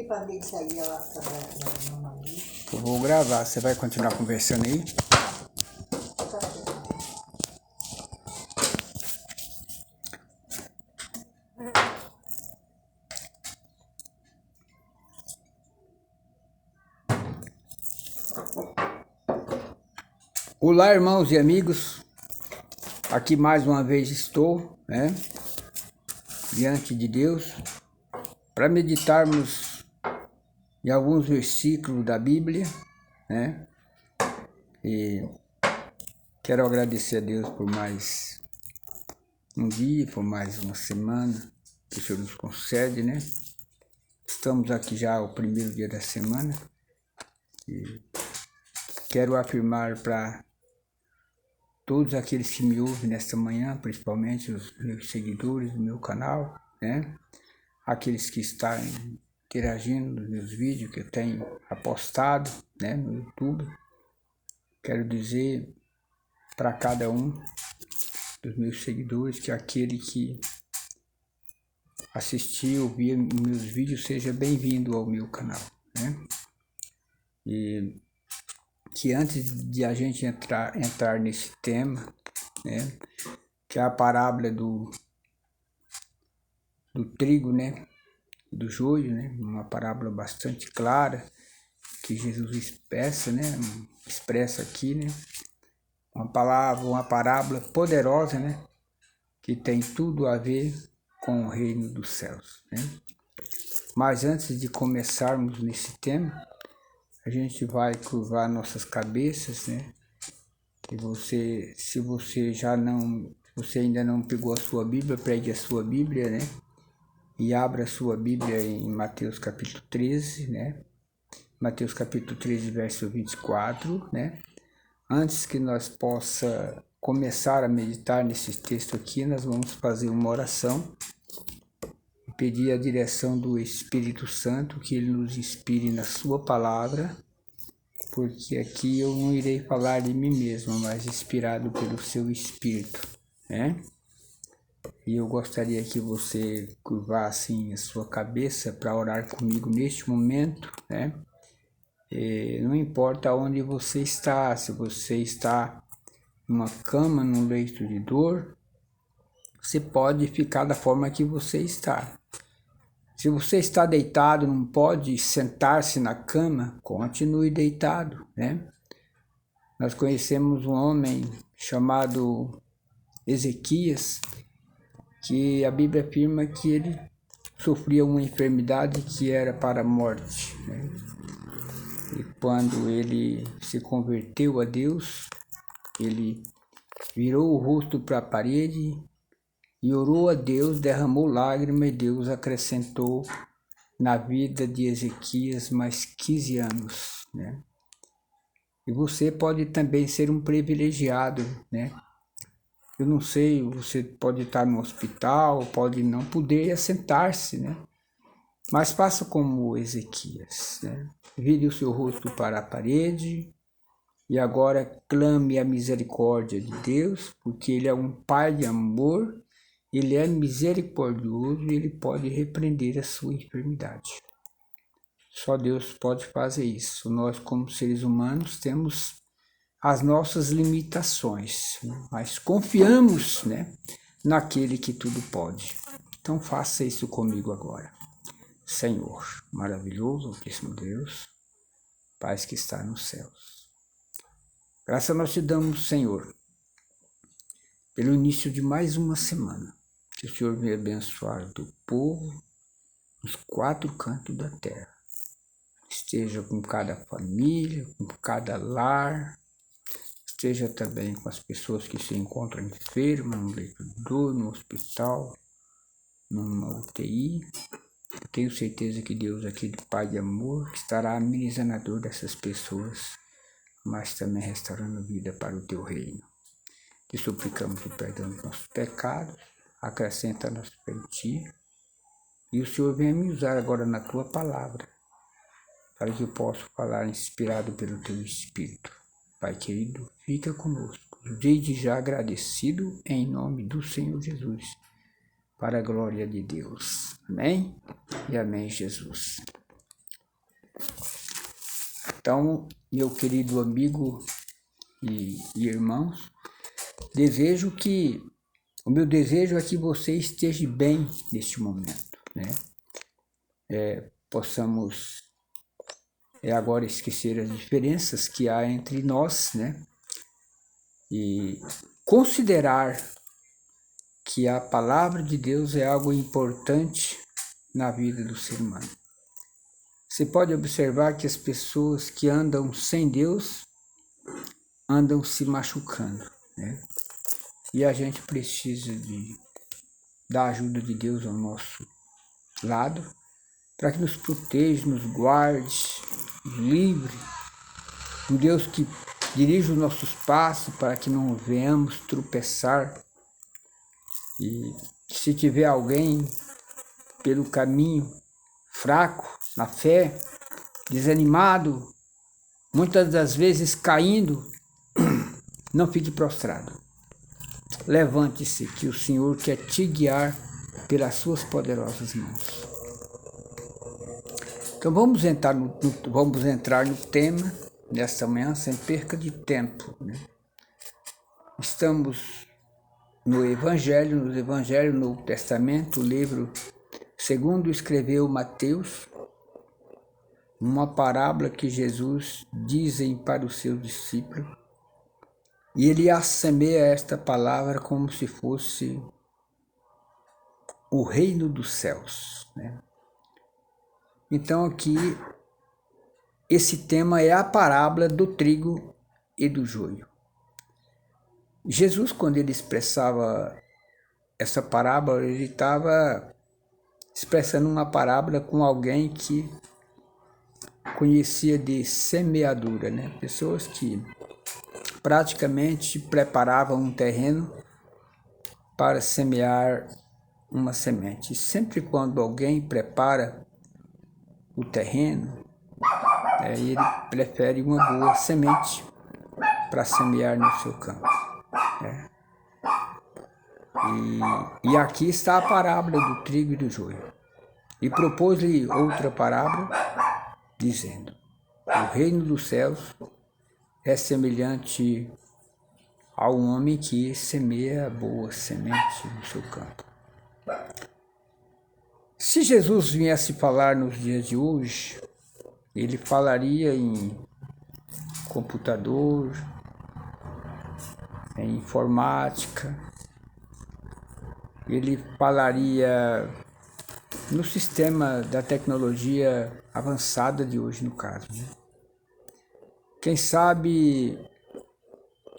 para ver se aí ela tá ali. Eu vou gravar, você vai continuar conversando aí? Olá, irmãos e amigos, aqui mais uma vez estou, diante de Deus, para meditarmos em alguns versículos da Bíblia, e quero agradecer a Deus por mais um dia, por mais uma semana que o Senhor nos concede, Estamos aqui já o primeiro dia da semana e quero afirmar para todos aqueles que me ouvem nesta manhã, principalmente os meus seguidores do meu canal, aqueles que estão interagindo nos meus vídeos que eu tenho apostado, no YouTube. Quero dizer para cada um dos meus seguidores que aquele que assistir ou ver meus vídeos seja bem-vindo ao meu canal, E que antes de a gente entrar nesse tema, que é a parábola do trigo, do joio, uma parábola bastante clara que Jesus expressa aqui, uma parábola poderosa, que tem tudo a ver com o reino dos céus, Mas antes de começarmos nesse tema, a gente vai curvar nossas cabeças, E se você ainda não pegou a sua Bíblia, pegue a sua Bíblia, E abra a sua Bíblia em Mateus capítulo 13, Mateus capítulo 13, verso 24, Antes que nós possa começar a meditar nesse texto aqui, nós vamos fazer uma oração e pedir a direção do Espírito Santo, que ele nos inspire na sua palavra, porque aqui eu não irei falar de mim mesmo, mas inspirado pelo seu Espírito, E eu gostaria que você curvasse a sua cabeça para orar comigo neste momento, E não importa onde você está, se você está numa cama, num leito de dor, você pode ficar da forma que você está. Se você está deitado, não pode sentar-se na cama, continue deitado, Nós conhecemos um homem chamado Ezequias, que a Bíblia afirma que ele sofria uma enfermidade que era para a morte, E quando ele se converteu a Deus, ele virou o rosto para a parede e orou a Deus, derramou lágrimas e Deus acrescentou na vida de Ezequias mais 15 anos, E você pode também ser um privilegiado, Eu não sei, você pode estar no hospital, pode não poder assentar-se, Mas faça como Ezequias, Vire o seu rosto para a parede e agora clame a misericórdia de Deus, porque Ele é um Pai de amor, Ele é misericordioso e Ele pode repreender a sua enfermidade. Só Deus pode fazer isso. Nós, como seres humanos, temos as nossas limitações, mas confiamos, naquele que tudo pode. Então faça isso comigo agora. Senhor, maravilhoso, altíssimo Deus, Pai que está nos céus. Graças nós te damos, Senhor, pelo início de mais uma semana. Que o Senhor venha abençoar o teu povo nos 4 cantos da terra. Esteja com cada família, com cada lar. Esteja também com as pessoas que se encontram enfermas, no leito de dor, no hospital, numa UTI. Eu tenho certeza que Deus, aquele Pai de amor, estará amenizando a dor dessas pessoas, mas também restaurando vida para o teu reino. Te suplicamos o perdão dos nossos pecados, acrescenta-nos em ti, e o Senhor venha me usar agora na tua palavra, para que eu possa falar inspirado pelo teu Espírito. Pai querido, fica conosco, desde já agradecido em nome do Senhor Jesus, para a glória de Deus. Amém? E amém, Jesus. Então, meu querido amigo e irmãos, o meu desejo é que você esteja bem neste momento, né? Possamos agora esquecer as diferenças que há entre nós, né? E considerar que a palavra de Deus é algo importante na vida do ser humano. Você pode observar que as pessoas que andam sem Deus andam se machucando, né? E a gente precisa da ajuda de Deus ao nosso lado, para que nos proteja, nos guarde, nos livre. Um Deus que dirige os nossos passos para que não venhamos tropeçar. E se tiver alguém pelo caminho fraco na fé, desanimado, muitas das vezes caindo, não fique prostrado. Levante-se, que o Senhor quer te guiar pelas suas poderosas mãos. Então vamos entrar no tema desta manhã sem perca de tempo, né? Estamos no Evangelho, no Novo Testamento, o livro segundo escreveu Mateus, uma parábola que Jesus dizem para os seus discípulos, e ele assemelha esta palavra como se fosse o reino dos céus, né? Então aqui, esse tema é a parábola do trigo e do joio. Jesus, quando ele expressava essa parábola, ele estava expressando uma parábola com alguém que conhecia de semeadura, né? Pessoas que praticamente preparavam um terreno para semear uma semente. E sempre quando alguém prepara o terreno, ele prefere uma boa semente para semear no seu campo, né? E aqui está a parábola do trigo e do joio. E propôs-lhe outra parábola, dizendo: o reino dos céus é semelhante a um homem que semeia boa semente no seu campo. Se Jesus viesse falar nos dias de hoje, ele falaria em computador, em informática, ele falaria no sistema da tecnologia avançada de hoje, no caso, né? Quem sabe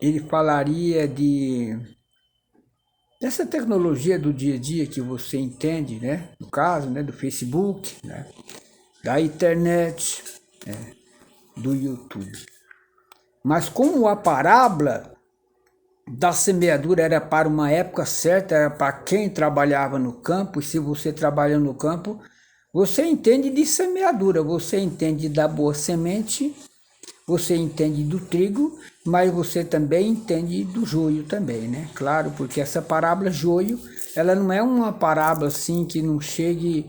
ele falaria dessa tecnologia do dia a dia que você entende, né? No caso, né? Do Facebook, né? Da internet, né? Do YouTube. Mas como a parábola da semeadura era para uma época certa, era para quem trabalhava no campo, e se você trabalha no campo, você entende de semeadura, você entende da boa semente, você entende do trigo, mas você também entende do joio também, né? Claro, porque essa parábola joio, ela não é uma parábola assim que não chegue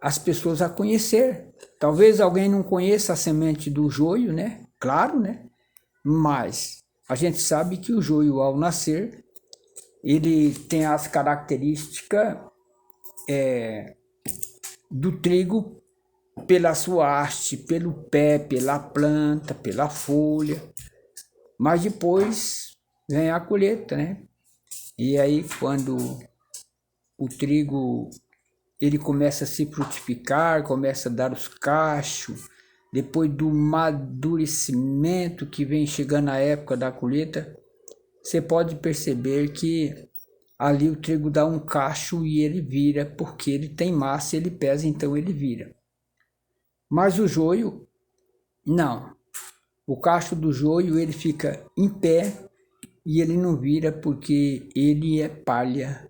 as pessoas a conhecer. Talvez alguém não conheça a semente do joio, né? Claro, né? Mas a gente sabe que o joio, ao nascer, ele tem as características do trigo pela sua haste, pelo pé, pela planta, pela folha. Mas depois vem a colheita, né? E aí quando o trigo ele começa a se frutificar, começa a dar os cachos, depois do amadurecimento que vem chegando a época da colheita, você pode perceber que ali o trigo dá um cacho e ele vira, porque ele tem massa, ele pesa, então ele vira. Mas o joio, não. O cacho do joio ele fica em pé e ele não vira porque ele é palha.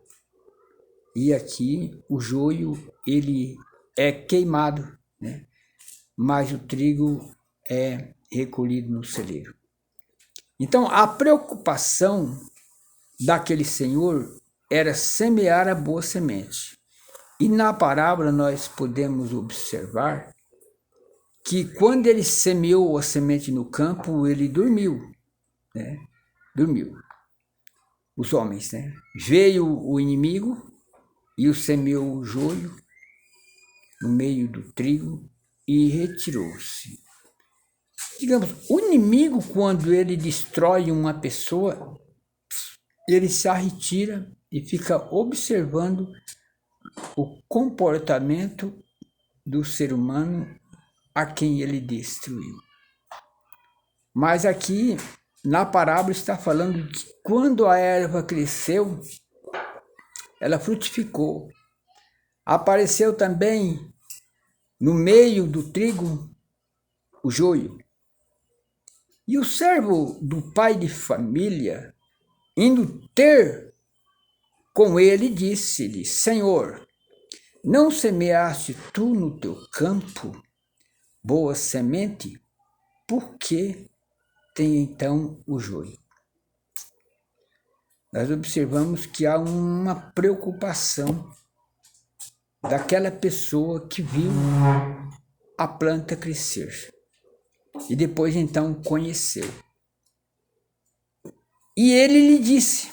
E aqui o joio ele é queimado, né? Mas o trigo é recolhido no celeiro. Então a preocupação daquele senhor era semear a boa semente. E na parábola nós podemos observar que quando ele semeou a semente no campo, ele dormiu, né? Dormiu. Os homens, né? Veio o inimigo e o semeou o joio no meio do trigo e retirou-se. Digamos, o inimigo, quando ele destrói uma pessoa, ele se retira e fica observando o comportamento do ser humano a quem ele destruiu. Mas aqui, na parábola, está falando que quando a erva cresceu, ela frutificou. Apareceu também no meio do trigo o joio. E o servo do pai de família, indo ter com ele, disse-lhe: Senhor, não semeaste tu no teu campo boa semente? Por que tem então o joio? Nós observamos que há uma preocupação daquela pessoa que viu a planta crescer e depois então conheceu. E ele lhe disse: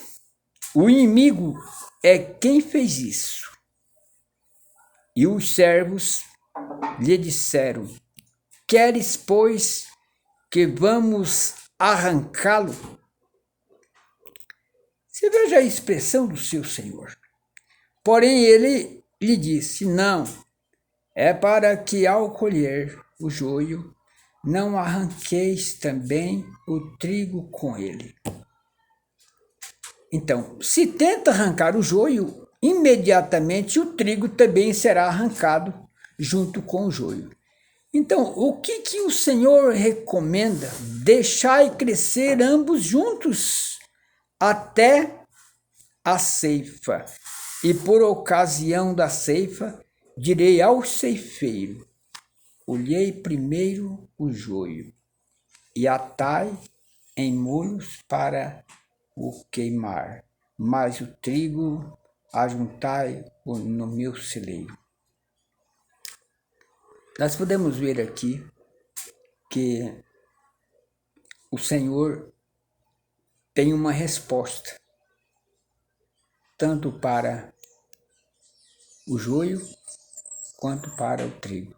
o inimigo é quem fez isso. E os servos lhe disseram: queres, pois, que vamos arrancá-lo? Você veja a expressão do seu senhor. Porém ele lhe disse: não, é para que ao colher o joio, não arranqueis também o trigo com ele. Então, se tenta arrancar o joio, imediatamente o trigo também será arrancado junto com o joio. Então, o que o Senhor recomenda? Deixai crescer ambos juntos até a ceifa. E por ocasião da ceifa, direi ao ceifeiro: colhei primeiro o joio e atai em molhos para o queimar, mas o trigo ajuntai no meu celeiro. Nós podemos ver aqui que o Senhor tem uma resposta, tanto para o joio quanto para o trigo.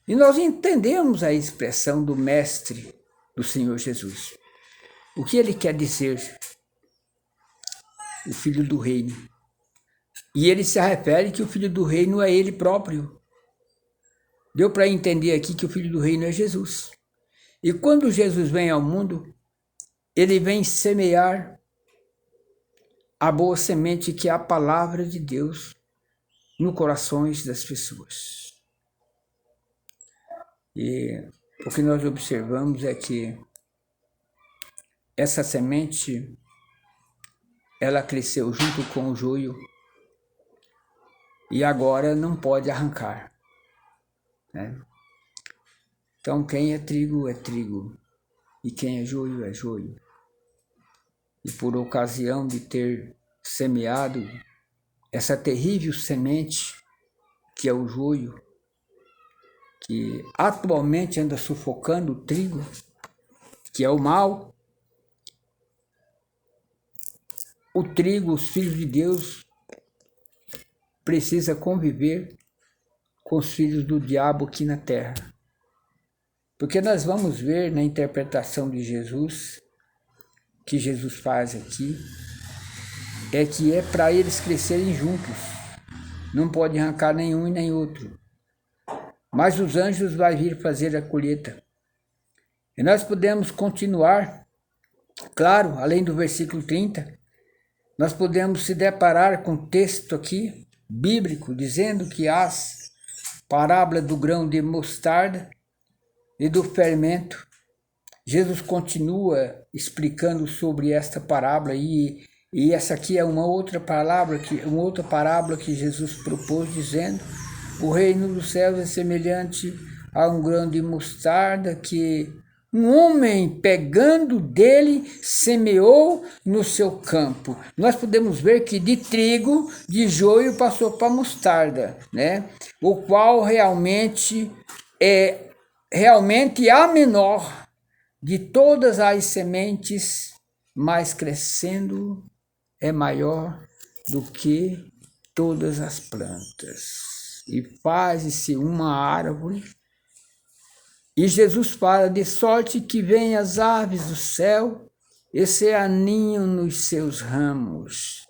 E nós entendemos a expressão do Mestre, do Senhor Jesus. O que ele quer dizer? O Filho do Reino. E ele se refere que o Filho do Reino é ele próprio. Deu para entender aqui que o Filho do Reino é Jesus. E quando Jesus vem ao mundo, ele vem semear a boa semente, que é a palavra de Deus, nos corações das pessoas. E o que nós observamos é que essa semente, ela cresceu junto com o joio e agora não pode arrancar, né? Então, quem é trigo e quem é joio. E por ocasião de ter semeado essa terrível semente, que é o joio, que atualmente anda sufocando o trigo, que é o mal, o trigo, os filhos de Deus, precisa conviver com os filhos do diabo aqui na terra. Porque nós vamos ver na interpretação de Jesus, que Jesus faz aqui, é que é para eles crescerem juntos. Não pode arrancar nenhum e nem outro. Mas os anjos vão vir fazer a colheita. E nós podemos continuar, claro, além do versículo 30, nós podemos se deparar com um texto aqui, bíblico, dizendo que as parábola do grão de mostarda e do fermento. Jesus continua explicando sobre esta parábola e essa aqui é uma outra parábola que Jesus propôs, dizendo: o reino dos céus é semelhante a um grão de mostarda que um homem, pegando dele, semeou no seu campo. Nós podemos ver que de trigo, de joio, passou para mostarda, né? O qual realmente é realmente a menor de todas as sementes, mas crescendo é maior do que todas as plantas. E faz-se uma árvore. E Jesus fala: de sorte que vêm as aves do céu e se aninham nos seus ramos.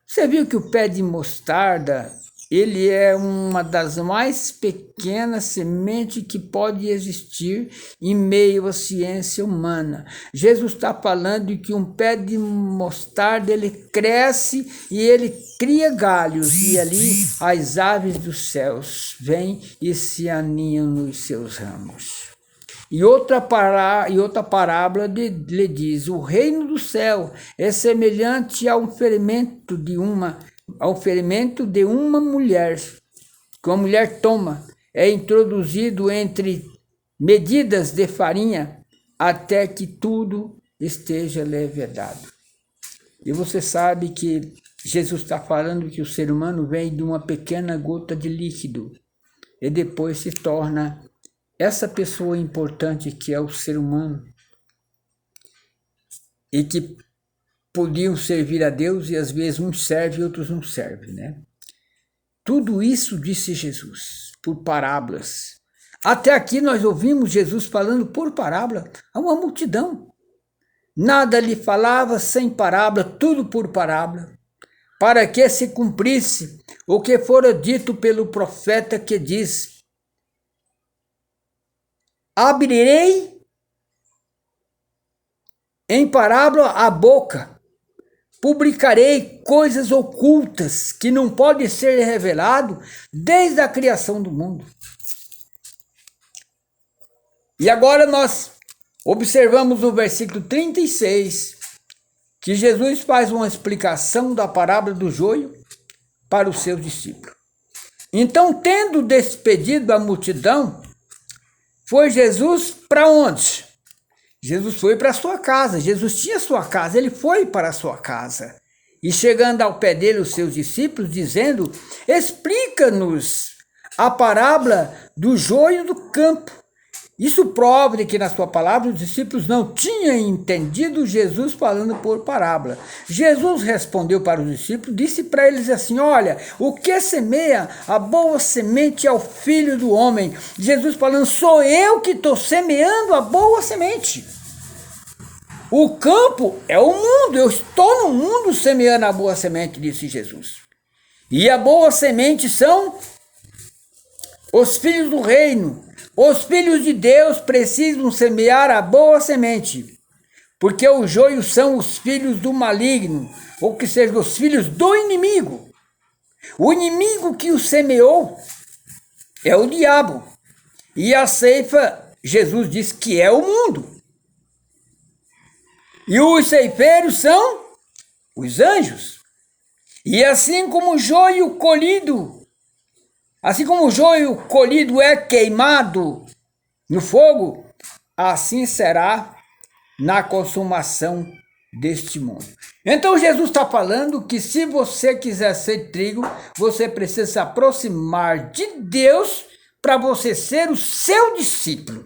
Você viu que o pé de mostarda, ele é uma das mais pequenas sementes que pode existir em meio à ciência humana. Jesus está falando de que um pé de mostarda, ele cresce e ele cria galhos, e ali as aves dos céus vêm e se aninham nos seus ramos. E outra parábola lhe diz: o reino do céu é semelhante ao ferimento de uma mulher, que uma mulher toma, é introduzido entre medidas de farinha, até que tudo esteja levedado. E você sabe que Jesus está falando que o ser humano vem de uma pequena gota de líquido, e depois se torna essa pessoa importante que é o ser humano, e que podiam servir a Deus, e às vezes uns servem e outros não servem, né? Tudo isso disse Jesus, por parábolas. Até aqui nós ouvimos Jesus falando por parábola a uma multidão. Nada lhe falava sem parábola, tudo por parábola, para que se cumprisse o que fora dito pelo profeta, que diz: abrirei em parábola a boca, publicarei coisas ocultas que não podem ser revelado desde a criação do mundo. E agora nós observamos no versículo 36, que Jesus faz uma explicação da parábola do joio para os seus discípulos. Então, tendo despedido a multidão, foi Jesus para onde? Jesus foi para a sua casa. Jesus tinha sua casa, ele foi para a sua casa. E chegando ao pé dele os seus discípulos, dizendo: explica-nos a parábola do joio do campo. Isso prova de que na sua palavra os discípulos não tinham entendido Jesus falando por parábola. Jesus respondeu para os discípulos, disse para eles assim: olha, o que semeia a boa semente é o Filho do Homem. Jesus falando: sou eu que estou semeando a boa semente. O campo é o mundo, eu estou no mundo semeando a boa semente, disse Jesus. E a boa semente são os filhos do reino. Os filhos de Deus precisam semear a boa semente, porque os joios são os filhos do maligno, ou que seja, os filhos do inimigo. O inimigo que o semeou é o diabo. E a ceifa, Jesus diz que é o mundo. E os ceifeiros são os anjos. E assim como o joio colhido é queimado no fogo, assim será na consumação deste mundo. Então Jesus está falando que se você quiser ser trigo, você precisa se aproximar de Deus para você ser o seu discípulo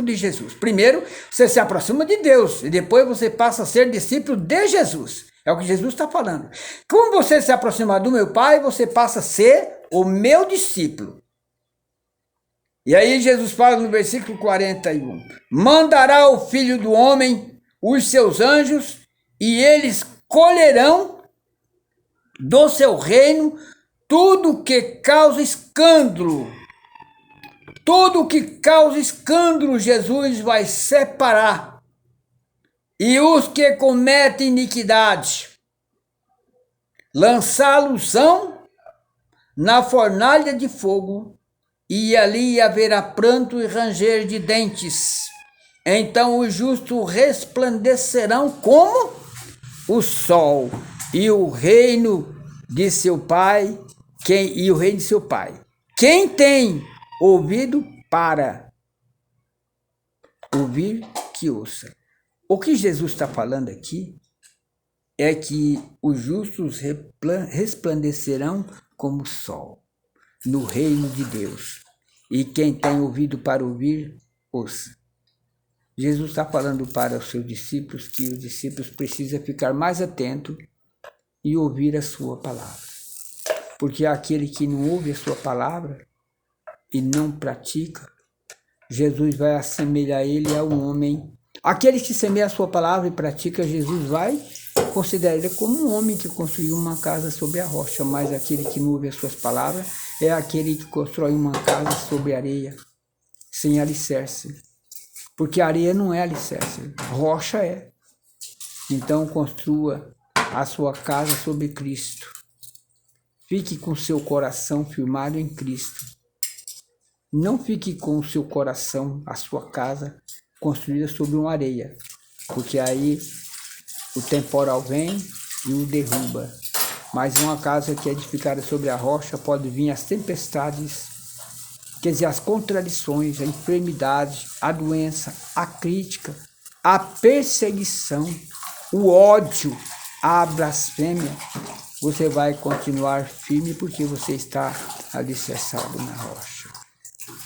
de Jesus. Primeiro, você se aproxima de Deus e depois você passa a ser discípulo de Jesus. É o que Jesus está falando. Como você se aproximar do meu Pai, você passa a ser o meu discípulo. E aí Jesus fala no versículo 41. Mandará o Filho do Homem os seus anjos e eles colherão do seu reino tudo que causa escândalo. Tudo que causa escândalo, Jesus vai separar. E os que cometem iniquidade, lançá-los-ão na fornalha de fogo, e ali haverá pranto e ranger de dentes. Então os justos resplandecerão como o sol, e o reino de seu Pai, Quem tem ouvido para ouvir, que ouça. O que Jesus está falando aqui é que os justos resplandecerão como o sol no reino de Deus. E quem tem ouvido para ouvir, ouça. Jesus está falando para os seus discípulos que os discípulos precisam ficar mais atentos e ouvir a sua palavra. Porque aquele que não ouve a sua palavra e não pratica, Jesus vai assemelhar ele a um homem. Aquele que semeia a sua palavra e pratica, Jesus vai considerar ele como um homem que construiu uma casa sobre a rocha. Mas aquele que não ouve as suas palavras é aquele que constrói uma casa sobre areia, sem alicerce. Porque areia não é alicerce, rocha é. Então construa a sua casa sobre Cristo. Fique com seu coração firmado em Cristo. Não fique com o seu coração, a sua casa, construída sobre uma areia, porque aí o temporal vem e o derruba. Mas uma casa que é edificada sobre a rocha pode vir as tempestades, quer dizer, as contradições, a enfermidade, a doença, a crítica, a perseguição, o ódio, a blasfêmia. Você vai continuar firme porque você está alicerçado na rocha.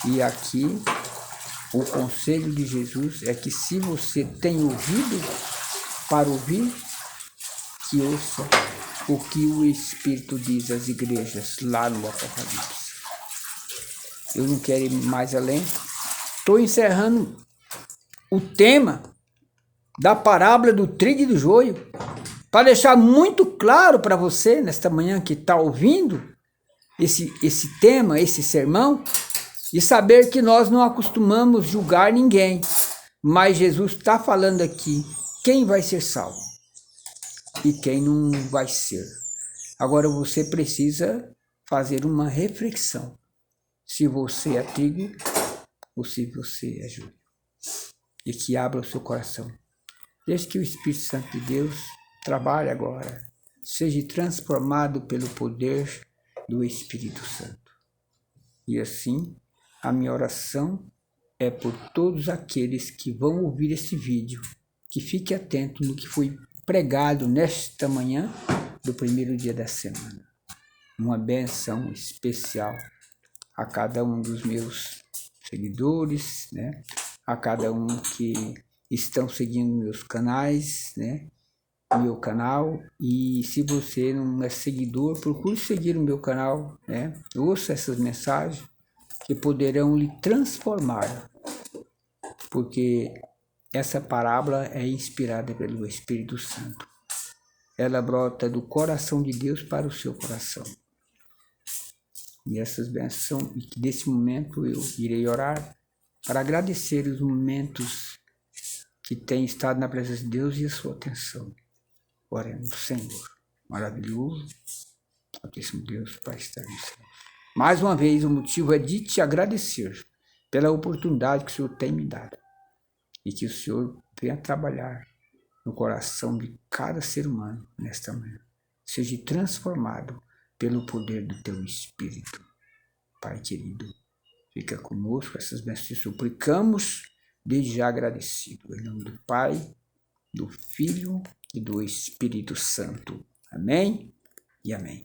E aqui, o conselho de Jesus é que se você tem ouvido para ouvir, que ouça o que o Espírito diz às igrejas lá no Apocalipse. Eu não quero ir mais além. Estou encerrando o tema da parábola do trigo e do joio, para deixar muito claro para você, nesta manhã que está ouvindo esse tema, esse sermão, e saber que nós não acostumamos julgar ninguém, mas Jesus está falando aqui quem vai ser salvo e quem não vai ser. Agora você precisa fazer uma reflexão, se você é trigo ou se você é joio, e que abra o seu coração. Deixe que o Espírito Santo de Deus trabalhe agora, seja transformado pelo poder do Espírito Santo. E assim, a minha oração é por todos aqueles que vão ouvir esse vídeo, que fique atento no que foi pregado nesta manhã do primeiro dia da semana. Uma benção especial a cada um dos meus seguidores, né? A cada um que estão seguindo meus canais, né? Meu canal. E se você não é seguidor, procure seguir o meu canal, né? Ouça essas mensagens que poderão lhe transformar, porque essa parábola é inspirada pelo Espírito Santo. Ela brota do coração de Deus para o seu coração. E essas bênçãos, e que desse momento eu irei orar para agradecer os momentos que tem estado na presença de Deus e a sua atenção. Oremos, Senhor, maravilhoso, Altíssimo Deus, Pai estar no céu. Mais uma vez, o motivo é de te agradecer pela oportunidade que o Senhor tem me dado e que o Senhor venha trabalhar no coração de cada ser humano nesta manhã. Seja transformado pelo poder do teu Espírito. Pai querido, fica conosco, essas bênçãos te suplicamos, desde já agradecido. Em nome do Pai, do Filho e do Espírito Santo. Amém e amém.